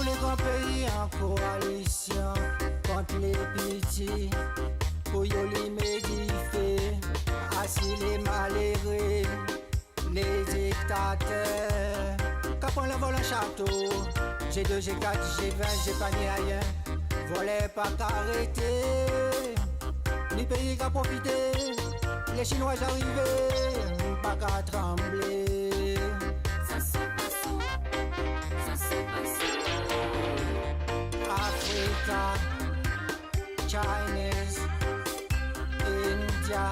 les grands pays en coalition contre les petits, pour y médifer, assis les malheureux, les dictateurs. Quand on le vole un château, G2, G4, G20, j'ai pas ni rien, volet pas qu'arrêter, les pays qu'à profiter, les Chinois arrivés, pas qu'à trembler. Ça se passe où? Ça se passe où? Africa, Chinese, India,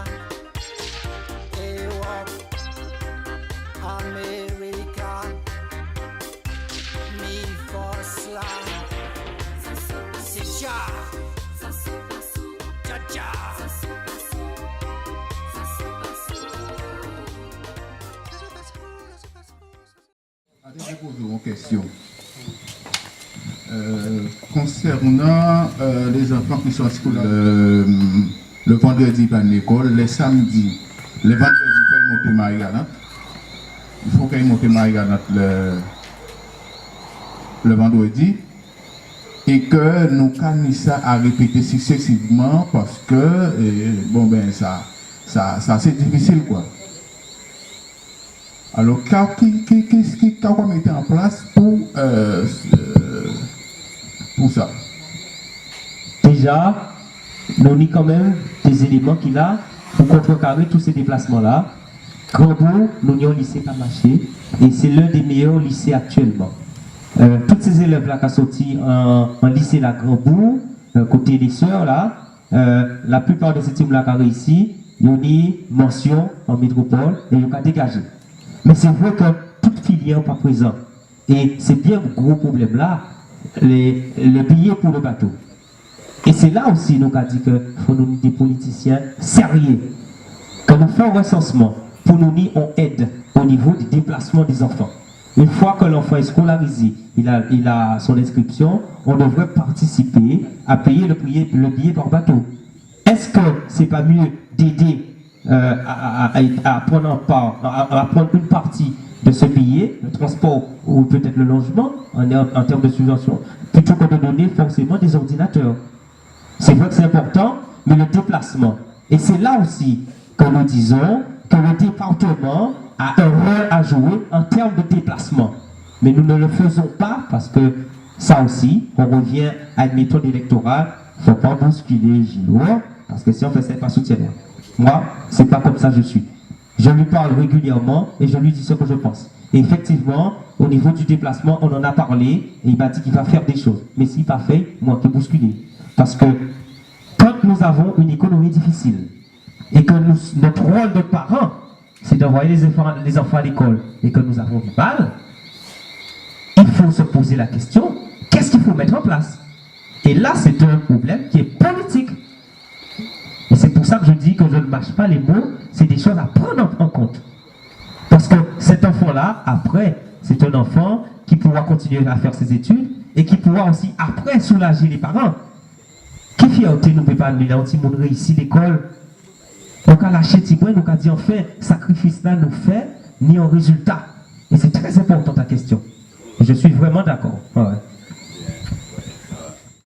Europe, America, me for slang. C'est Jah. Ça se passe où? Jah Jah. Ça se passe où? Ça se passe où? Je pose une question. Concernant les enfants qui sont scolaires, le vendredi pas à l'école, les samedis, les vendredis, il faut monter Marie-Galante. Il faut qu'ils montent Marie-Galante le vendredi. Et que nous avons ça à répéter successivement parce que, bon ben ça c'est difficile quoi. Alors, qu'est-ce qu'on mettait en place pour ça? Déjà, nous avons quand même des éléments qu'il a pour contrecarrer tous ces déplacements-là. Grandbourg, nous avons un lycée pas marché et c'est l'un des meilleurs lycées actuellement. Tous ces élèves-là qui sont sortis en lycée la Grandbourg, côté des sœurs là, la plupart de ces teams-là qui ont réussi, ils ont une mention en métropole et ils ont dégagé. Mais c'est vrai que toute filière n'est pas présente. Et c'est bien un gros problème là, les billets pour le bateau. Et c'est là aussi nous avons dit qu'il faut nous des politiciens sérieux. Quand nous faisons un recensement, pour nous dire on aide au niveau du déplacement des enfants. Une fois que l'enfant est scolarisé, il a son inscription, on devrait participer à payer le billet par bateau. Est-ce que c'est pas mieux d'aider à prendre une partie de ce billet, le transport ou peut-être le logement en termes de subvention, plutôt que de donner forcément des ordinateurs? C'est vrai que c'est important, mais le déplacement. Et c'est là aussi que nous disons que le département a un rôle à jouer en termes de déplacement. Mais nous ne le faisons pas parce que ça aussi, on revient à une méthode électorale. Il ne faut pas bousculer JO, parce que si on fait ça, pas soutien. Moi, c'est pas comme ça que je suis. Je lui parle régulièrement et je lui dis ce que je pense. Et effectivement, au niveau du déplacement, on en a parlé et il m'a dit qu'il va faire des choses. Mais s'il n'a pas fait, moi, je peux bousculer. Parce que quand nous avons une économie difficile et que notre rôle de parents, c'est d'envoyer les enfants à l'école et que nous avons du mal, il faut se poser la question, qu'est-ce qu'il faut mettre en place? Et là, c'est un problème qui est politique. Et c'est pour ça que je dis que je ne mâche pas les mots, c'est des choses à prendre en compte. Parce que cet enfant-là, après, c'est un enfant qui pourra continuer à faire ses études et qui pourra aussi, après, soulager les parents. Qui fierté nous peut pas nous dire, si on réussit l'école, donc à lâcher Tigouin, nous a dit en fait, sacrifice là nous fait, ni en résultat. Et c'est très important ta question. Et je suis vraiment d'accord. Ouais.